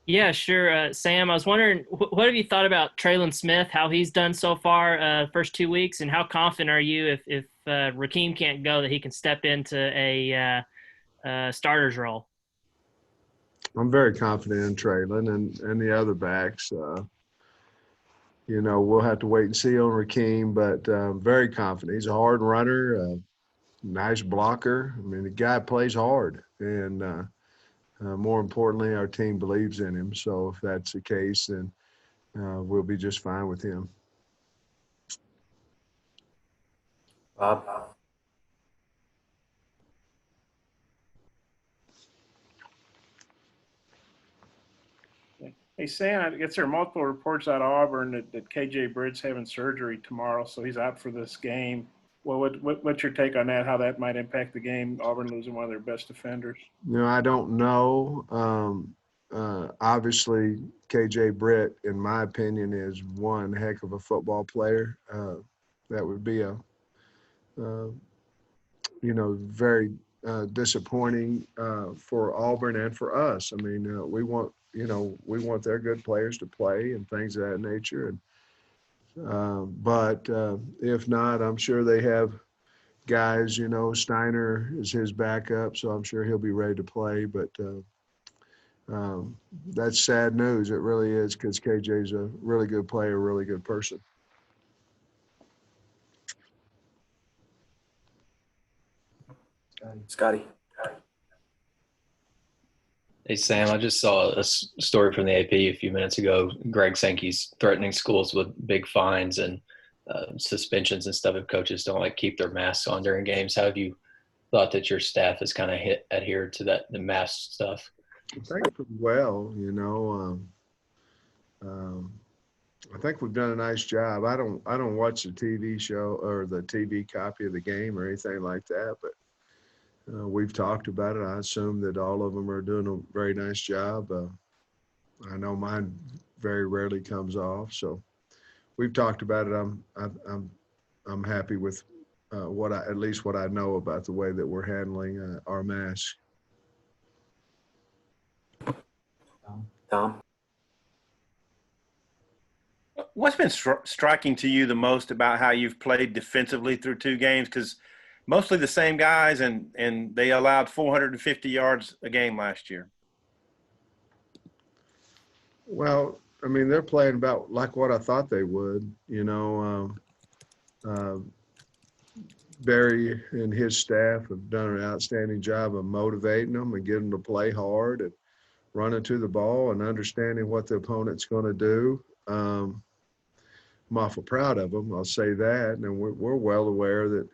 Yeah, sure. Sam, I was wondering, what have you thought about Treylin Smith, how he's done so far, first 2 weeks, and how confident are you if Raheem can't go that he can step into a starter's role? I'm very confident in Treylon and the other backs. We'll have to wait and see on Rakeem, but very confident. He's a hard runner, nice blocker. I mean, the guy plays hard, and more importantly, our team believes in him. So if that's the case, then we'll be just fine with him. Bob? Hey, Sam, I guess there are multiple reports out of Auburn that KJ Britt's having surgery tomorrow, so he's out for this game. Well, what's your take on that, how that might impact the game, Auburn losing one of their best defenders? I don't know. Obviously, KJ Britt, in my opinion, is one heck of a football player. That would be uh, very disappointing for Auburn and for us. I mean, we want their good players to play and things of that nature. But if not, I'm sure they have guys. Steiner is his backup, so I'm sure he'll be ready to play. But that's sad news. It really is, because KJ's a really good player, really good person. Scotty? Hey, Sam, I just saw a story from the AP a few minutes ago. Greg Sankey's threatening schools with big fines and suspensions and stuff if coaches don't keep their masks on during games. How have you thought that your staff has kind of adhered to the mask stuff? I think pretty well. I think we've done a nice job. I don't watch the TV show or the TV copy of the game or anything like that, but we've talked about it. I assume that all of them are doing a very nice job. I know mine very rarely comes off, so we've talked about it. I'm happy with at least what I know about the way that we're handling our masks. Tom? What's been striking to you the most about how you've played defensively through two games? Because mostly the same guys, and they allowed 450 yards a game last year. Well, I mean, they're playing about like what I thought they would. Barry and his staff have done an outstanding job of motivating them and getting them to play hard and running to the ball and understanding what the opponent's going to do. I'm awful proud of them, I'll say that. And we're well aware that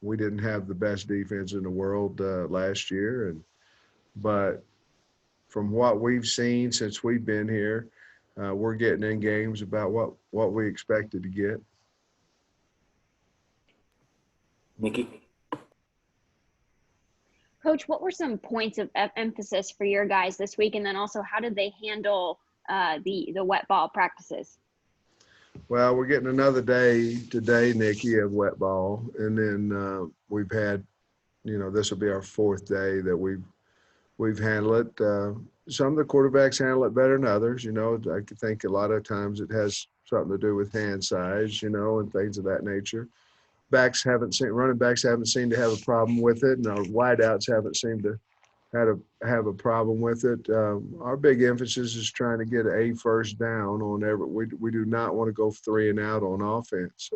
we didn't have the best defense in the world last year. But from what we've seen since we've been here, we're getting in games about what we expected to get. Nikki? Coach, what were some points of emphasis for your guys this week? And then also, how did they handle the wet ball practices? Well, we're getting another day today, Nikki, of wet ball. And then we've had, this will be our fourth day that we've handled it. Some of the quarterbacks handle it better than others. I think a lot of times it has something to do with hand size, and things of that nature. Running backs haven't seemed to have a problem with it, and our wideouts haven't seemed to have a problem with it. Our big emphasis is trying to get a first down on every. We do not want to go 3 and out on offense.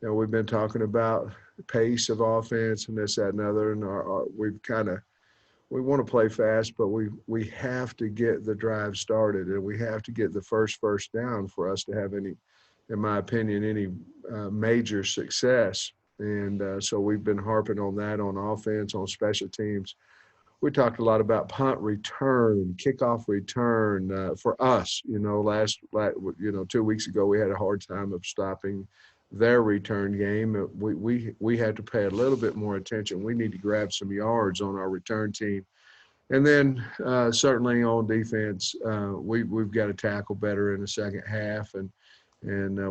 We've been talking about the pace of offense and this, that, and other, and we want to play fast, but we have to get the drive started, and we have to get the first down for us to have any, in my opinion, any major success. And so we've been harping on that on offense, on special teams. We talked a lot about punt return, kickoff return for us. 2 weeks ago we had a hard time of stopping their return game. We had to pay a little bit more attention. We need to grab some yards on our return team. And then certainly on defense, we've got to tackle better in the second half, and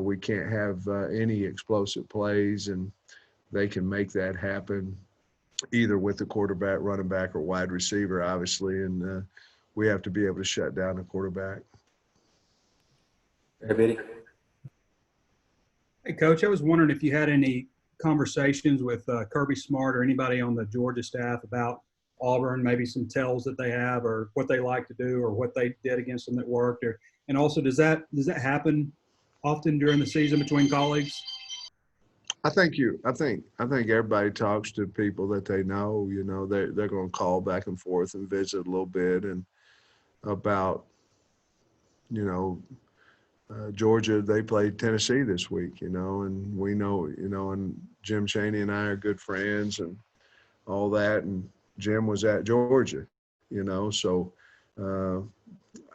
we can't have any explosive plays, and they can make that happen either with the quarterback, running back, or wide receiver, obviously, and we have to be able to shut down the quarterback. Biddy. Hey, Coach, I was wondering if you had any conversations with Kirby Smart or anybody on the Georgia staff about Auburn, maybe some tells that they have or what they like to do or what they did against them that worked. And also, does that happen often during the season between colleagues? I think everybody talks to people that they know. You know, they're going to call back and forth and visit a little bit and about, you know, Georgia. They played Tennessee this week, you know, and we know, you know, and Jim Chaney and I are good friends and all that. And Jim was at Georgia, you know, so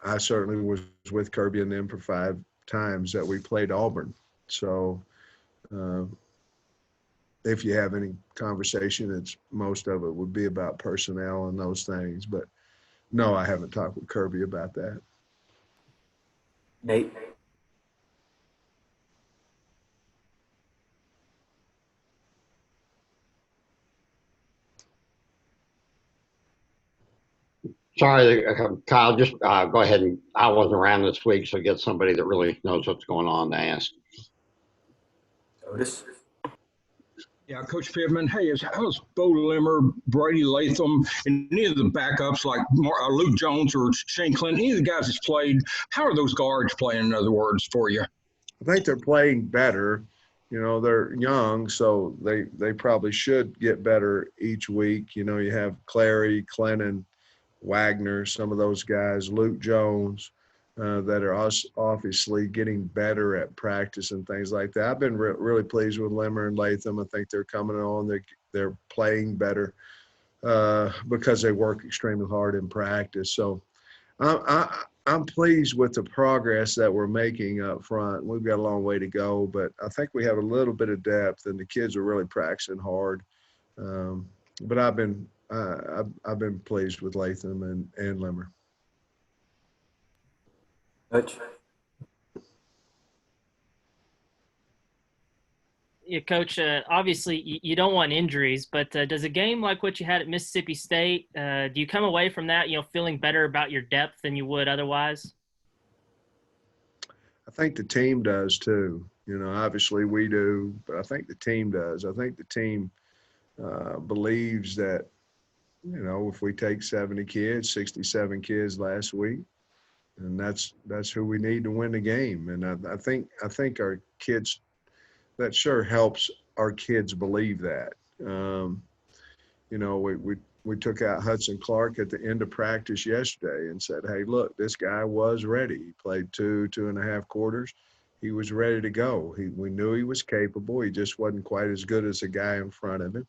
I certainly was with Kirby and them for 5 times that we played Auburn. So if you have any conversation, it's most of it would be about personnel and those things. But no, I haven't talked with Kirby about that. Nate. Sorry, Kyle, just go ahead and I wasn't around this week, so get somebody that really knows what's going on to ask. Otis. Yeah, Coach Pittman. Hey, how's Bo Limmer, Brady Latham, and any of the backups like Luke Jones or Shane Clinton, any of the guys that's played, how are those guards playing, in other words, for you? I think they're playing better. You know, they're young, so they probably should get better each week. You know, you have Clary, Clinton, Wagner, some of those guys, Luke Jones, that are obviously getting better at practice and things like that. I've been really pleased with Limmer and Latham. I think they're coming on. They're playing better because they work extremely hard in practice. So I'm pleased with the progress that we're making up front. We've got a long way to go, but I think we have a little bit of depth, and the kids are really practicing hard. But I've been pleased with Latham and Limmer. Coach. Yeah, Coach, obviously you don't want injuries, but does a game like what you had at Mississippi State, do you come away from that, you know, feeling better about your depth than you would otherwise? I think the team does too. You know, obviously we do, but I think the team does. I think the team believes that, you know, if we take 70 kids, 67 kids last week, and that's who we need to win the game. And I think our kids, that sure helps our kids believe that. You know, we took out Hudson Clark at the end of practice yesterday and said, hey, look, this guy was ready. He played 2.5 quarters. He was ready to go. We knew he was capable. He just wasn't quite as good as the guy in front of him.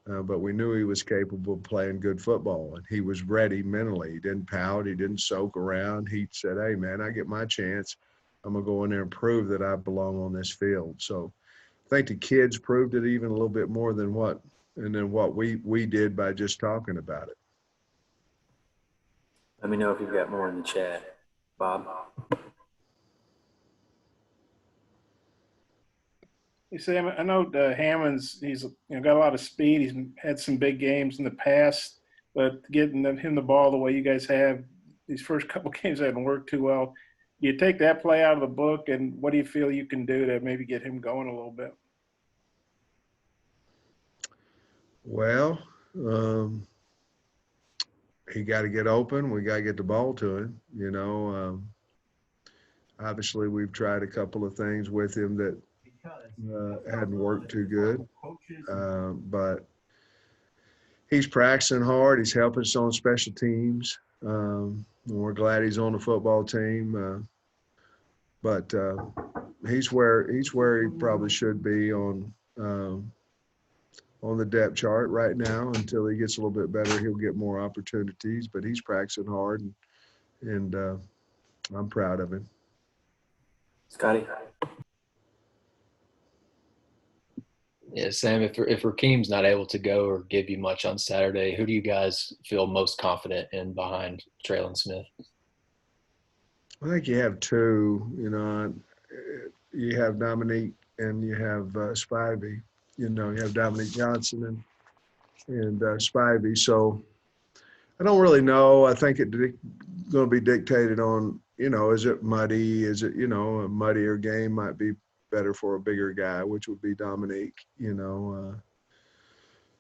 But we knew he was capable of playing good football, and he was ready mentally. He didn't pout. He didn't soak around. He said, hey, man, I get my chance. I'm going to go in there and prove that I belong on this field. So I think the kids proved it even a little bit more than what we did by just talking about it. Let me know if you've got more in the chat, Bob. Hey, Sam, I know Hammond's, he's got a lot of speed. He's had some big games in the past, but getting him the ball the way you guys have, these first couple games haven't worked too well. Do you take that play out of the book, and what do you feel you can do to maybe get him going a little bit? Well, he got to get open. We got to get the ball to him. You know, obviously we've tried a couple of things with him that hadn't worked too good, but he's practicing hard. He's helping us on special teams. We're glad he's on the football team, but he's where he probably should be on the depth chart right now. Until he gets a little bit better, he'll get more opportunities. But he's practicing hard, and I'm proud of him. Scotty. Yeah, Sam, if Rakeem's not able to go or give you much on Saturday, who do you guys feel most confident in behind Treylin Smith? I think you have two. You know, you have Dominique and you have Spivey. You know, you have Dominique Johnson Spivey. So I don't really know. I think it's going to be dictated on, is it muddy? Is it, a muddier game might be better for a bigger guy, which would be Dominique,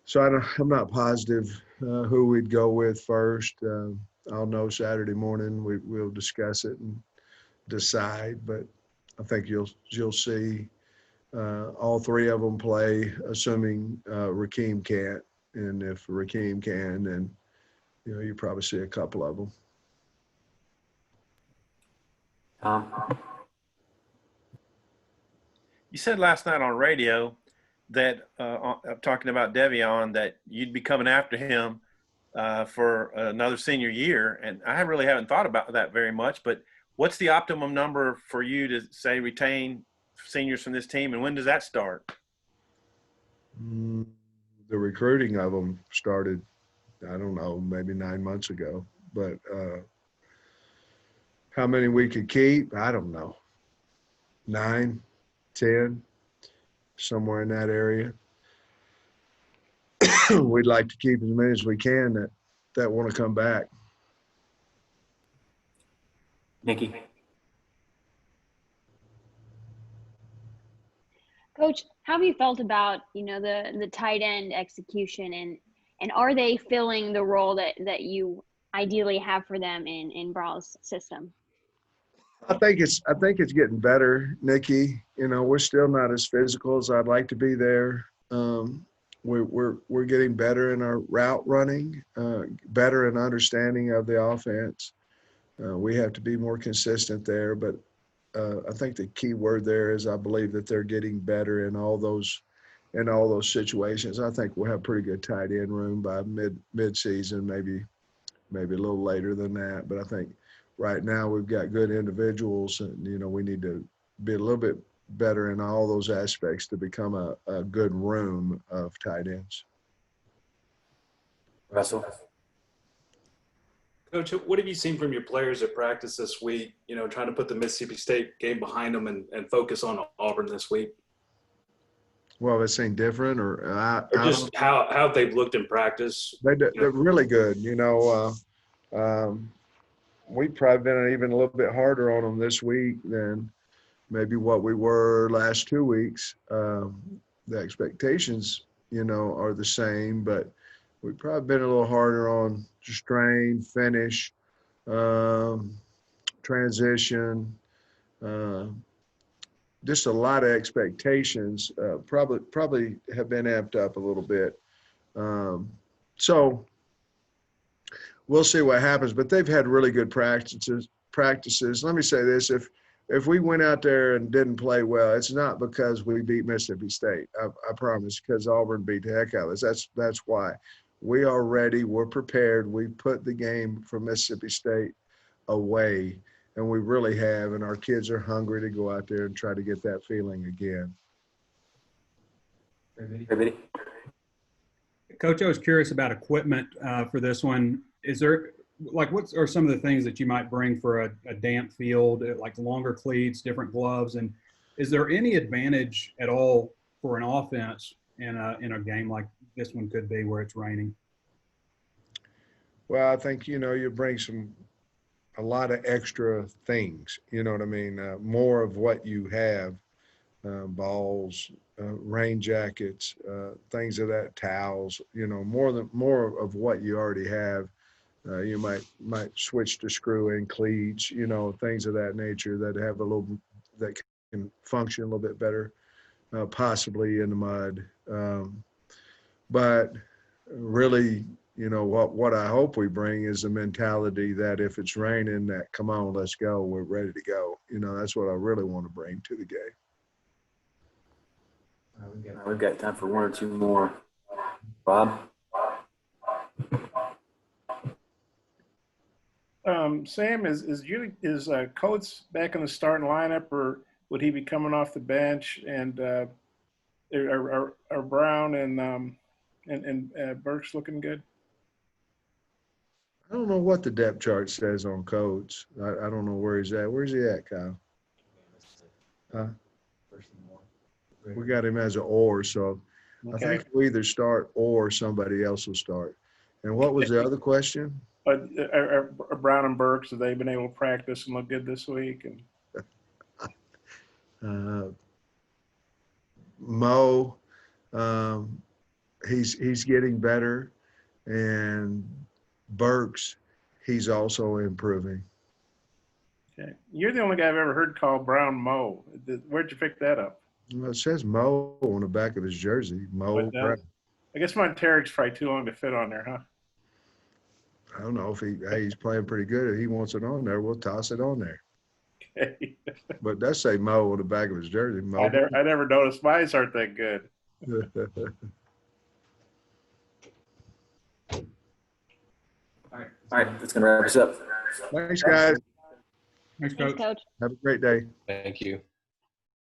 So I'm not positive who we'd go with first. I'll know Saturday morning. We'll discuss it and decide. But I think you'll see all three of them play, assuming Rakeem can't. And if Rakeem can, then you probably see a couple of them. You said last night on radio that talking about Devion, that you'd be coming after him for another senior year, and I really haven't thought about that very much. But what's the optimum number for you to say retain seniors from this team, and when does that start? The recruiting of them started, I don't know, maybe 9 months ago. But how many we could keep, I don't know. 9, 10, somewhere in that area. We'd like to keep as many as we can that want to come back. Nikki. Coach, how have you felt about, the tight end execution and are they filling the role that you ideally have for them in Brawl's system? I think it's getting better, Nikki. We're still not as physical as I'd like to be there. We're getting better in our route running, better in understanding of the offense. We have to be more consistent there, but I think the key word there is I believe that they're getting better in all those situations. I think we'll have pretty good tight end room by mid-season, maybe a little later than that. But I think right now we've got good individuals, and we need to be a little bit better in all those aspects to become a good room of tight ends. Russell. Coach, what have you seen from your players at practice this week, trying to put the Mississippi State game behind them and focus on Auburn this week? Well, it's anything different or just how they've looked in practice? They're really good. We've probably been even a little bit harder on them this week than maybe what we were last 2 weeks. The expectations, are the same, but we've probably been a little harder on strain, finish, transition, just a lot of expectations. Probably have been amped up a little bit. So we'll see what happens, but they've had really good practices. Let me say this, if we went out there and didn't play well, it's not because we beat Mississippi State. I promise, because Auburn beat the heck out of us. That's why. We are ready. We're prepared. We put the game for Mississippi State away, and we really have, and our kids are hungry to go out there and try to get that feeling again. Everybody. Coach, I was curious about equipment for this one. Is there, what are some of the things that you might bring for a damp field, like longer cleats, different gloves? And is there any advantage at all for an offense in a game like this one could be where it's raining? Well, I think, you bring a lot of extra things, you know what I mean? More of what you have, balls, rain jackets, things of that, towels, more of what you already have. You might switch to screw in cleats, things of that nature that can function a little bit better, possibly in the mud. But really, what I hope we bring is the mentality that if it's raining, that come on, let's go, we're ready to go. That's what I really want to bring to the game. We've got time for one or two more. Bob? Sam, is Coates back in the starting lineup, or would he be coming off the bench? And are Brown and Burks looking good? I don't know what the depth chart says on Coates. I don't know where he's at. Where's he at, Kyle? Huh? We got him as an or, so I think we'll either start or somebody else will start. And what was the other question? Are Brown and Burks, have they been able to practice and look good this week? And Mo, he's getting better, and Burks, he's also improving. okay. You're the only guy I've ever heard call Brown Mo. Where'd you pick that up? Well, it says Mo on the back of his jersey. Mo Brown. I guess Monteric's probably too long to fit on there, huh? I don't know if he's playing pretty good. If he wants it on there, we'll toss it on there. Okay. But that say Mo on the back of his jersey. Mo. I never noticed. Mine aren't that good. All right, that's going to wrap us up. Thanks, guys. Thanks, Thanks, Coach. Coach. Have a great day. Thank you.